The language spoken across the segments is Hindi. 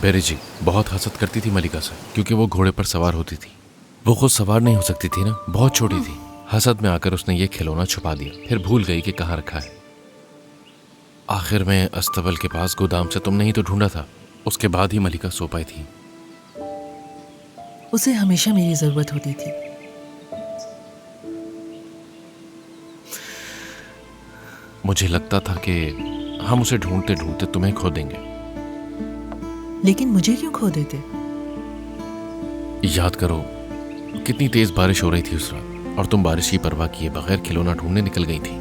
बेरी जी बहुत हसद करती थी मलिका से, क्योंकि वो घोड़े पर सवार होती थी। वो खुद सवार नहीं हो सकती थी ना, बहुत छोटी थी। हसद में आकर उसने ये खिलौना छुपा दिया, फिर भूल गई कि कहाँ रखा है। आखिर में अस्तबल के पास गोदाम से तुमने ही तो ढूंढा था। उसके बाद ही मलिका सो पाई थी। उसे हमेशा मेरी जरूरत होती थी। मुझे लगता था कि हम उसे ढूंढते ढूंढते तुम्हें खो देंगे। लेकिन मुझे क्यों खो देते? याद करो कितनी तेज बारिश हो रही थी उस रात, और तुम बारिश की परवाह किए बगैर खिलौना ढूंढने निकल गई थी।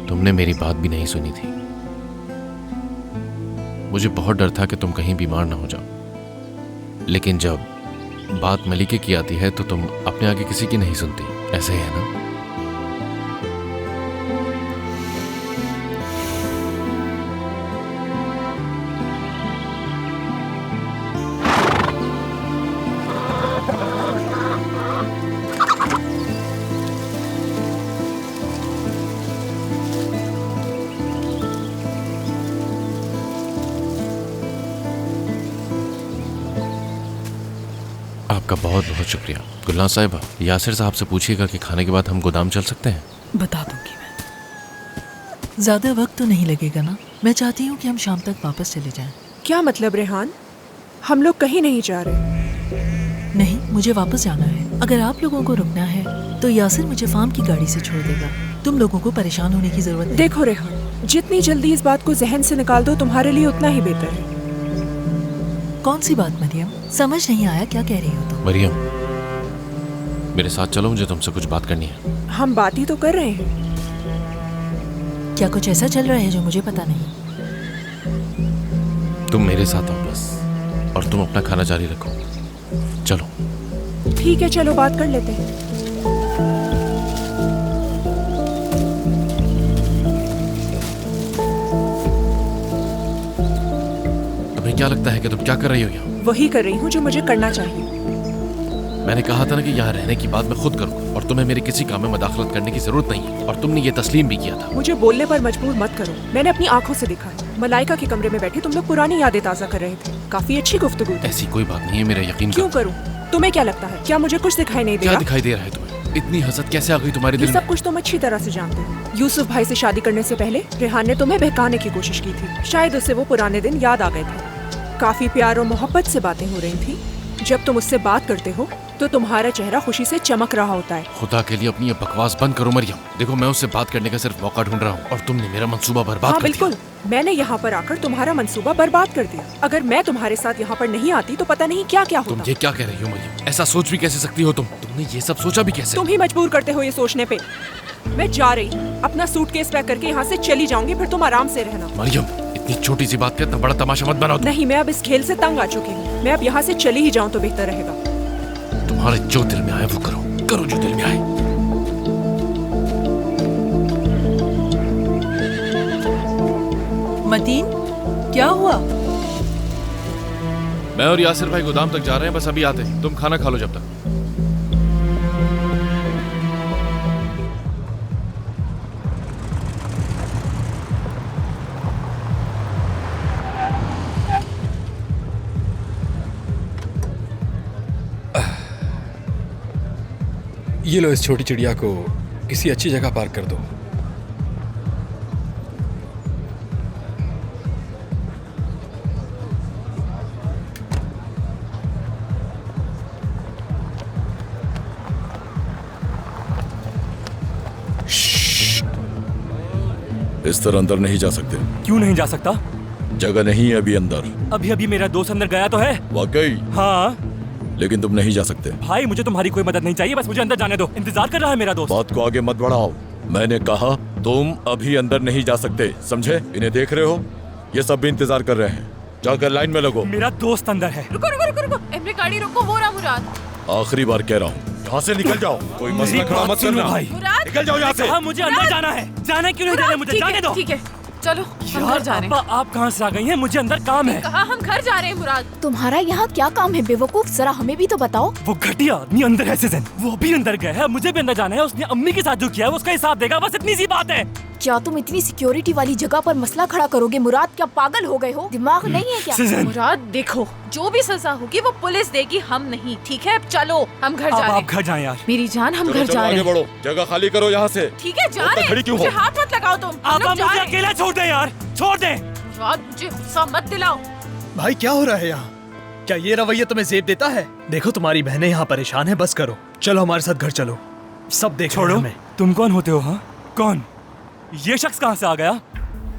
तुमने मेरी बात भी नहीं सुनी थी। मुझे बहुत डर था कि तुम कहीं बीमार ना हो जाओ, लेकिन जब बात मलिके की आती है तो तुम अपने आगे किसी की नहीं सुनती। ऐसे ही है ना? आपका बहुत बहुत शुक्रिया। गुलनाज साहिबा, यासिर साहब से पूछिएगा कि खाने के बाद हम गोदाम चल सकते हैं। बता दूंगी मैं। ज्यादा वक्त तो नहीं लगेगा ना? मैं चाहती हूँ कि हम शाम तक वापस चले जाएं। क्या मतलब रेहान? हम लोग कहीं नहीं जा रहे। नहीं, मुझे वापस जाना है। अगर आप लोगों को रुकना है तो यासिर मुझे फार्म की गाड़ी से छोड़ देगा। तुम लोगों को परेशान होने की जरूरत नहीं। देखो रेहान, जितनी जल्दी इस बात को जहन से निकाल दो तुम्हारे लिए उतना ही बेहतर है। कौन सी बात मरियम? समझ नहीं आया, क्या कह रही हो तुम? मरियम, मेरे साथ चलो, मुझे तुमसे कुछ बात करनी है। हम बात ही तो कर रहे हैं। क्या कुछ ऐसा चल रहा है जो मुझे पता नहीं? तुम मेरे साथ आओ बस, और तुम अपना खाना जारी रखो। चलो। ठीक है, चलो बात कर लेते हैं। तुम्हें क्या लगता है कि तुम क्या कर रही हो यहाँ? वही कर रही हूँ जो मुझे करना चाहिए। मैंने कहा था ना कि यहाँ रहने की बात मैं खुद करूँ, और तुम्हें मेरे किसी काम में मदाखलत करने की जरूरत नहीं है, और तुमने ये तस्लीम भी किया था। मुझे बोलने पर मजबूर मत करो। मैंने अपनी आंखों से देखा है। मलाइका के कमरे में बैठे तुम लोग पुरानी यादें ताज़ा कर रहे थे। काफी अच्छी गुफ्तगू थी। ऐसी कोई बात नहीं है, मेरा यकीन क्यों करूँ? तुम्हें क्या लगता है, क्या मुझे कुछ दिखाई नहीं क्या देगा? दिखाई दे रहा है तुम्हें? इतनी हसद कैसे आ गई तुम्हारे ये दिल सब में? कुछ तुम अच्छी तरह से जानते हो। यूसुफ भाई से शादी करने से पहले रेहान ने तुम्हें बहकाने की कोशिश की थी। शायद उसे वो पुराने दिन याद आ गए थे। काफी प्यार और मोहब्बत से बातें हो रही थी। जब तुम उससे बात करते हो तो तुम्हारा चेहरा खुशी से चमक रहा होता है। खुदा के लिए अपनी ये बकवास बंद करो मरियम। देखो, मैं उससे बात करने का सिर्फ मौका ढूंढ रहा हूँ, और तुमने मेरा मंसूबा बर्बाद हाँ कर दिया। बिल्कुल, मैंने यहाँ पर आकर तुम्हारा मंसूबा बर्बाद कर दिया। अगर मैं तुम्हारे साथ यहाँ पर नहीं आती तो पता नहीं क्या क्या तुम होता। ये क्या कह रही हो मरियम? ऐसा सोच भी कैसे सकती हो तुम? तुमने ये सब सोचा भी कैसे? तुम ही मजबूर करते हो ये सोचने पे। मैं जा रही, अपना सूटकेस पैक करके यहाँ से चली जाऊंगी, फिर तुम आराम से रहना। मरियम, इतनी छोटी सी बात का इतना बड़ा तमाशा मत बनाओ तुम। नहीं, मैं अब इस खेल से तंग आ चुकी हूँ। मैं अब यहाँ से चली ही जाऊँ तो बेहतर रहेगा। तुम्हारे जो दिल में आए वो करो, करो जो दिल में आए। मतीन, क्या हुआ? मैं और यासिर भाई गोदाम तक जा रहे हैं, बस अभी आते हैं। तुम खाना खा लो जब तक। ये लो, इस छोटी चिड़िया को किसी अच्छी जगह पार्क कर दो। इस तरह अंदर नहीं जा सकते। क्यों नहीं जा सकता? जगह नहीं है अभी अंदर। अभी अभी मेरा दोस्त अंदर गया तो है। वाकई? हाँ लेकिन तुम नहीं जा सकते। भाई, मुझे तुम्हारी कोई मदद नहीं चाहिए, बस मुझे अंदर जाने दो। इंतजार कर रहा है मेरा दोस्त। बात को आगे मत बढ़ाओ। मैंने कहा तुम अभी अंदर नहीं जा सकते, समझे? इन्हें देख रहे हो? ये सब भी इंतजार कर रहे हैं। जाकर लाइन में लगो। मेरा दोस्त अंदर है। रुको रुको रुको रुको, एमरे गाड़ी रोको। वो रहा मुराद। आखिरी बार कह रहा हूँ, यहाँ से निकल जाओ। कोई मसला खड़ा मत करना भाई। मुराद, निकल जाओ यहाँ से। हाँ, मुझे अंदर जाना है। जाना क्यों नहीं दे रहे मुझे? जाने दो। ठीक है, चलो हम घर जा रहे हैं। आप कहाँ से आ गई हैं? मुझे अंदर काम है। कहा हम घर जा रहे हैं मुराद। तुम्हारा यहाँ क्या काम है बेवकूफ? जरा हमें भी तो बताओ। वो घटिया आदमी अंदर है सिजन, वो भी अंदर गया है। मुझे भी अंदर जाना है। उसने अम्मी के साथ जो किया है उसका हिसाब देगा, बस इतनी सी बात है। क्या तुम इतनी सिक्योरिटी वाली जगह पर मसला खड़ा करोगे मुराद? क्या पागल हो गए हो? दिमाग नहीं है क्या? सीजन मुराद देखो, जो भी सजा होगी वो पुलिस देगी, हम नहीं। ठीक है, अब चलो हम घर जा अब रहे आप हैं। घर जाएं यार। मेरी जान, हम चलो घर चलो जा रहे आगे हैं। बढ़ो, जगह खाली करो यहाँ से। ठीक है, जा तो रहे हैं। खड़ी क्यों हो? मुझे हाथ मत लगाओ तुम। हम आप लोग जा मुझे रहे हैं। अकेला छोड़ दें यार, छोड़ दें। मुराद, मुझे गुस्सा मत दिलाओ। भाई क्या हो रहा है यहाँ? क्या ये रवैया तुम्हें जेब देता है? देखो तुम्हारी बहनें यहाँ परेशान है, बस करो। चलो हमारे साथ घर चलो, सब देख रहे हैं छोड़ो, हमें। तुम कौन होते हो? हाँ, कौन? ये शख्स कहाँ से आ गया?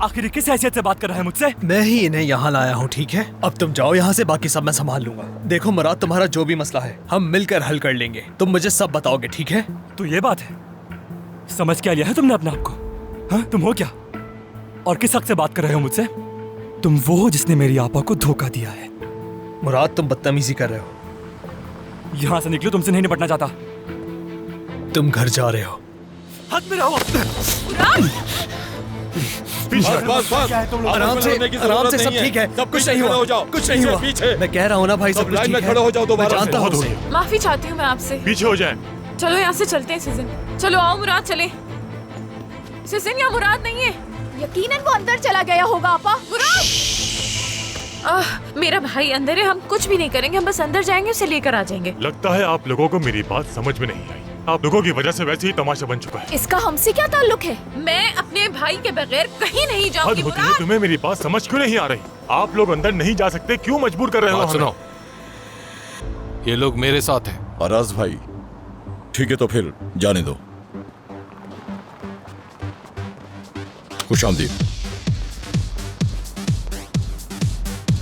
आखिर ये किस हैसियत से बात कर रहा है मुझसे? मैं ही इन्हें यहाँ लाया हूँ, ठीक है? अब तुम जाओ यहाँ से, बाकी सब मैं संभाल लूंगा। देखो मुराद, तुम्हारा जो भी मसला है हम मिलकर हल कर लेंगे। तुम मुझे सब बताओगे, ठीक है? तो ये बात है, समझ क्या लिया है तुमने अपने आप को? हाँ, तुम हो क्या? और किस हक से बात कर रहे हो मुझसे? तुम वो हो जिसने मेरी आपा को धोखा दिया है। मुराद तुम बदतमीजी कर रहे हो। यहाँ से निकलो, तुमसे नहीं निपटना चाहता। तुम घर जा रहे हो। हद में रहो। बस बस बस, आराम से, आराम से, सब ठीक है, सब कुछ नहीं हो हुआ, जाओ, कुछ नहीं हुआ। पीछे मैं कह रहा हूँ ना भाई, सब सब कुछ लाइन ठीक में है। खड़े हो जाओ मैं दोबारा से। जानता हूँ उसे। माफी चाहती हूँ मैं आपसे। पीछे हो जाए। चलो यहाँ से चलते हैं सीजन। चलो आओ मुराद, चले। सीजन, यहाँ मुराद नहीं है। यकीनन वो अंदर चला गया होगा आपा। मेरा भाई अंदर है, हम कुछ भी नहीं करेंगे, हम बस अंदर जाएंगे, उसे लेकर आ जाएंगे। लगता है आप लोगों को मेरी बात समझ में नहीं आई। आप लोगों की वजह से वैसे ही तमाशा बन चुका है। इसका हमसे क्या ताल्लुक है? मैं अपने भाई के बगैर कहीं नहीं हद जाऊंगी होती है, मुराद। तुम्हें मेरी बात समझ क्यों नहीं आ रही? आप लोग अंदर नहीं जा सकते, क्यों मजबूर कर रहे हो बात हमें? सुनो, ये लोग मेरे साथ हैं। अराज भाई, ठीक है तो फिर जाने दो। खुश आमदीद।